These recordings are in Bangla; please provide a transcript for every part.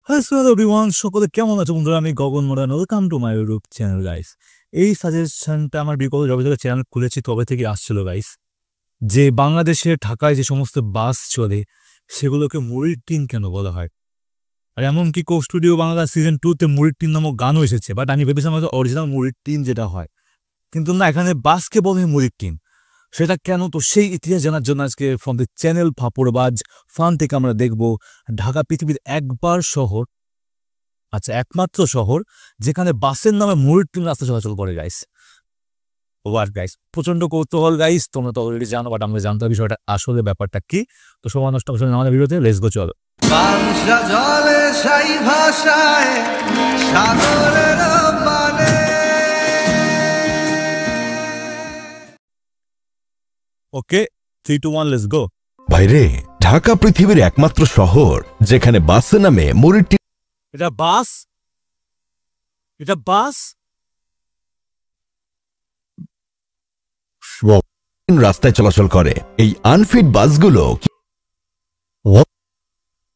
হ্যালো এভরিওয়ান, সকলে কেমন আছো বন্ধুরা? আমি Gagan Moran, welcome to my YouTube channel guys. এই সাজেশনটা আমার বিকল্প যবে থেকে চ্যানেল খুলেছি তবে থেকে আসছিল গাইস, যে বাংলাদেশে ঢাকায় যে সমস্ত বাস চলে সেগুলোকে মুড়ির টিন কেন বলা হয়। আর এমনকি কো স্টুডিও বাংলা সিজন 2-তে মুড়ির টিন নামক গানও এসেছে, বাট আমি ভেবেছিলাম অরিজিনাল মুড়ির টিন যেটা হয়, কিন্তু না, এখানে বাসকে বলে মুড়ির টিন। সেটা কেন, তো সেই ইতিহাস জানার জন্য আজকে ফ্রম দ্য চ্যানেল ফাপড়বাজ ফান থেকে আমরা দেখব ঢাকা পৃথিবীর একমাত্র শহর যেখানে বাসের নামে মুড়ির টিন রাস্তা চলাচল করে গাইস। ওয়াট গাইস, প্রচন্ড কৌতূহল গাইস, তোমরা তো অলরেডি জানো, বাট আমরা জানতে বিষয়টা আসলে ব্যাপারটা কি। তো সময় নষ্ট করছে আমাদের ভিডিওতে, লেটস গো, চলো। ওকে, 3, 2, 1, লেটস গো। ভাইরে, ঢাকা পৃথিবীর একমাত্র শহর যেখানে বাসের নামে মুড়ির টিন এটা বাস, এটা বাস রাস্তায় চলাচল করে। এই আনফিট বাসগুলো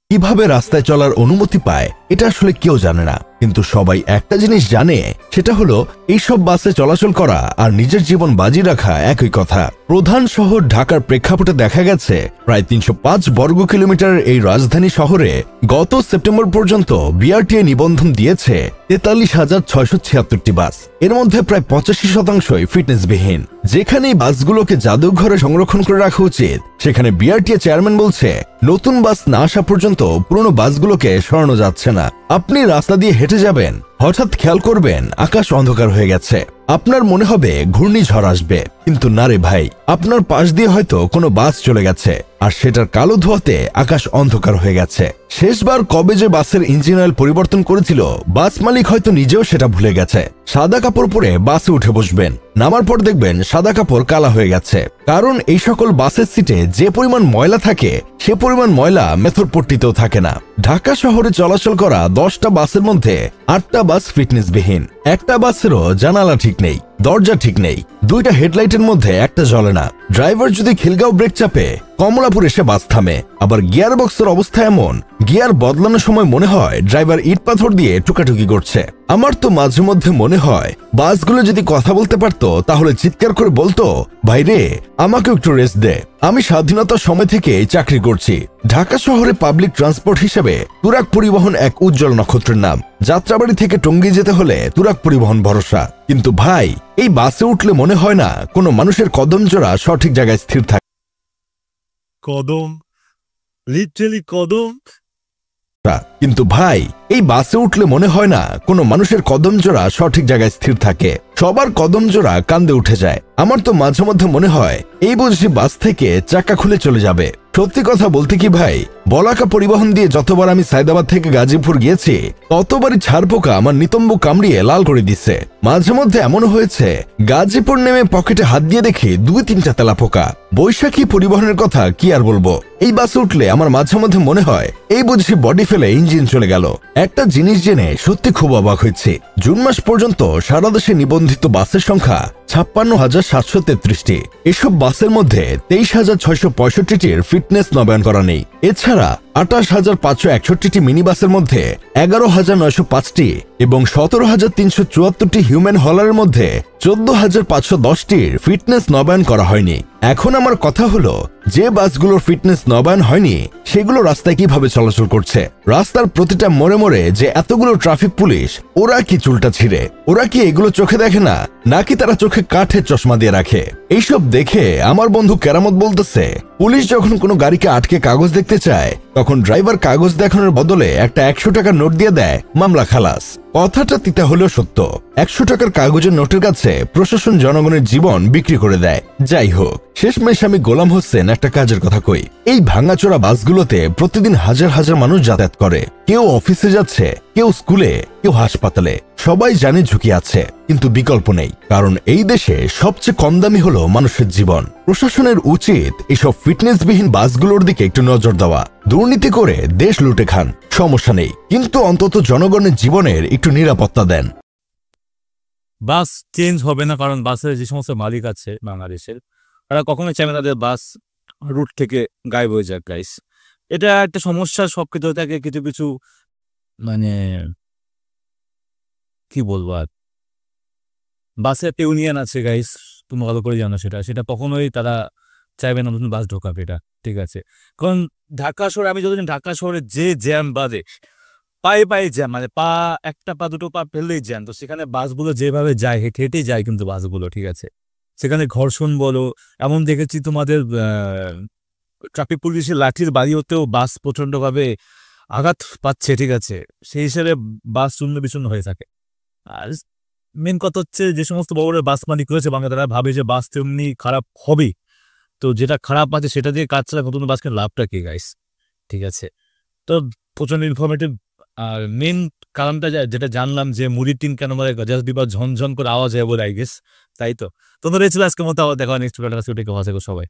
কিভাবে রাস্তায় চলার অনুমতি পায় এটা আসলে কেউ জানে না, কিন্তু সবাই একটা জিনিস জানে, সেটা হলো এইসব বাসে চলাচল করা আর নিজের জীবন বাজি রাখা একই কথা। প্রধান শহর ঢাকার প্রেক্ষাপটে দেখা গেছে প্রায় 305 বর্গ কিলোমিটারের এই রাজধানী শহরে গত সেপ্টেম্বর পর্যন্ত বিআরটিএ নিবন্ধন দিয়েছে 43,676টি বাস। এর মধ্যে প্রায় 85%ই ফিটনেসবিহীন। যেখানে এই বাসগুলোকে জাদুঘরে সংরক্ষণ করে রাখা উচিত, সেখানে বিআরটিএ চেয়ারম্যান বলছে নতুন বাস না আসা পর্যন্ত পুরনো বাসগুলোকে সরানো যাচ্ছে না। আপনি রাস্তা দিয়ে হেঁটে যাবেন, হঠাৎ খেয়াল করবেন আকাশ অন্ধকার হয়ে গেছে। আপনার মনে হবে ঘূর্ণিঝড় আসবে, কিন্তু না রে ভাই, আপনার পাশ দিয়ে হয়তো কোনো বাস চলে গেছে আর সেটার কালো ধোঁয়াতে আকাশ অন্ধকার হয়ে গেছে। শেষবার কবে যে বাসের ইঞ্জিন অয়েল পরিবর্তন করেছিল, বাস মালিক হয়তো নিজেও সেটা ভুলে গেছে। সাদা কাপড় পরে বাসে উঠে বসবেন, নামার পর দেখবেন সাদা কাপড় কালা হয়ে গেছে, কারণ এই সকল বাসের সিটে যে পরিমাণ ময়লা থাকে সে পরিমাণ ময়লা মেথরপট্টিতেও থাকে না। ঢাকা শহরে চলাচল করা 10টা বাসের মধ্যে 8টা বাস ফিটনেসবিহীন। একটা বাসেরও জানালা ঠিক নেই, দরজা ঠিক নেই, 2টা হেডলাইটের মধ্যে একটা জ্বলে না। ড্রাইভার যদি খিলগাঁও ব্রেক চাপে, কমলাপুর এসে বাস থামে। আবার গিয়ার বক্সের অবস্থা এমন, গিয়ার বদলানোর সময় মনে হয় ড্রাইভার ইট পাথর দিয়ে টুকাটুকি করছে। আমার তো মাঝে মধ্যে মনে হয় বাসগুলো যদি কথা বলতে পারতো তাহলে চিৎকার করে বলতো, ভাইরে আমাকে একটু রেস্ট দে, আমি স্বাধীনতার সময় থেকে চাকরি করছি। ঢাকা শহরে পাবলিক ট্রান্সপোর্ট হিসেবে তুরাগ পরিবহন এক উজ্জ্বল নক্ষত্রের নাম। যাত্রাবাড়ি থেকে টঙ্গী যেতে হলে তুরাগ পরিবহন ভরসা। কিন্তু ভাই, এই বাসে উঠলে মনে হয় না কোনো মানুষের কদম জোড়া সঠিক জায়গায় স্থির থাকে। কদম, লিটারালি কদম। কিন্তু ভাই, এই বাসে উঠলে মনে হয় না কোনো মানুষের কদম জোড়া সঠিক জায়গায় স্থির থাকে। সবার কদম জোড়া কান্দে উঠে যায়। আমার তো মাঝে মধ্যে মনে হয় এই বুঝি বাস থেকে চাকা খুলে চলে যাবে। সত্যি কথা বলতে কি ভাই, বলাকা পরিবহন দিয়ে যতবার আমি সায়দাবাদ থেকে গাজীপুর গিয়েছি, ততবারই ছারপোকা আমার নিতম্ব কামড়িয়ে লাল করে দিচ্ছে। মাঝে মধ্যে এমন হয়েছে গাজীপুর নেমে পকেটে হাত দিয়ে দেখি 2-3টা তেলাপোকা। বৈশাখী পরিবহনের কথা কি আর বলবো, এই বাসে উঠলে আমার মাঝে মধ্যে মনে হয় এই বুঝি বডি ফেলে ইঞ্জিন চলে গেল। একটা জিনিস জেনে সত্যি খুব অবাক হয়েছি, জুন মাস পর্যন্ত সারা দেশে নিবন্ধিত বাসের সংখ্যা 56,733টি। এসব বাসের মধ্যে 23,665টির ফিটনেস নবায়ন করা নেই। এছাড়া 28,561টি মিনি বাসের মধ্যে 11,905টি এবং 17,374টি হিউম্যান হলারের মধ্যে 14,510টির ফিটনেস নবায়ন করা হয়নি। এখন আমার কথা হলো, যে বাসগুলোর ফিটনেস নবায়ন হয়নি সেগুলো রাস্তায় কিভাবে চলাচল করছে? রাস্তার প্রতিটা মোড়ে মোড়ে যে এতগুলো ট্রাফিক পুলিশ, ওরা কি চুলটা ছিঁড়ে? ওরা কি এগুলো চোখে দেখে না, নাকি তারা চোখে কাঠের চশমা দিয়ে রাখে? এইসব দেখে আমার বন্ধু কেরামত বলতেছে, পুলিশ যখন কোনো গাড়িকে আটকে কাগজ দেখতে চায়, তখন ড্রাইভার কাগজ দেখানোর বদলে একটা 100 টাকার নোট দিয়ে দেয়, মামলা খালাস। কথাটা তিতা হলেও সত্য। 100 টাকার কাগজের নোটের কাছে প্রশাসন জনগণের জীবন বিক্রি করে দেয়। যাই হোক, শেষমেশ আমি গোলাম হোসেন একটা কাজের কথা কই। এই ভাঙাচোরা বাসগুলোতে প্রতিদিন হাজার হাজার মানুষ যাতায়াত করে। কেউ অফিসে যাচ্ছে, কেউ স্কুলে, কেউ হাসপাতালে। সবাই জানে ঝুঁকি আছে, কিন্তু বিকল্প নেই, কারণ এই দেশে সবচেয়ে কম দামি হলো মানুষের জীবন। প্রশাসনের উচিত এসব ফিটনেসবিহীন বাসগুলোর দিকে একটু নজর দেওয়া। দুর্নীতি করে দেশ লুটে খান, সমস্যা নেই, কিন্তু অন্তত জনগণের জীবনের একটু নিরাপত্তা দেন। বাস চেঞ্জ হবে না, কারণ বাসের যে সমস্ত মালিক আছে বাংলাদেশের, তারা কখনোই চাইবে তাদের বাস রুট থেকে গায়েব হয়ে যাক গাইস। এটা একটা সমস্যা সব ক্ষেত্রে থাকে। কিছু কিছু মানে কি বলবো আর, বাসে একটা ইউনিয়ন আছে গাইস, তুমি ভালো করে জানো সেটা, সেটা কখনোই তারা চাইবে না নতুন বাস ঢোকাবে এটা, ঠিক আছে? কারণ ঢাকা শহরে, আমি যতদিন ঢাকা শহরে যে জ্যাম বাজে, পায়ে পায়ে জ্যাম, মানে পা একটা পা দুটো পা ফেললেই জ্যাম, তো সেখানে বাসগুলো যেভাবে যায় হেঁটে হেঁটেই যায় কিন্তু বাসগুলো, ঠিক আছে? সেখানে ঘর্ষণ বলো, এমন দেখেছি তোমাদের ট্রাফিক পুলিশের লাঠির বাড়িওতেও বাস প্রচণ্ডভাবে আঘাত পাচ্ছে, ঠিক আছে? সেই হিসেবে বাস শূন্য বিশূন্য হয়ে থাকে। আর মেন কথা হচ্ছে, যে সমস্ত বড় বড় বাস মালিক রয়েছে বাংলা, তারা ভাবে যে বাস তেমনি খারাপ হবে, তো যেটা খারাপ আছে সেটা দিয়ে কাজ চালায়, নতুন বাসকে লাভটা কি গাইস, ঠিক আছে? তো প্রচন্ড ইনফরমেটিভ। আর মেন কারণটা যেটা জানলাম যে মুড়ির টিন কেন মানে জাস্ট বিবার ঝনঝন করে আওয়াজ হয় বলে, আই গেস। তাই তো তোমাদের এই ছিল আজকের মতো, আবার দেখা নেক্সট সবাই।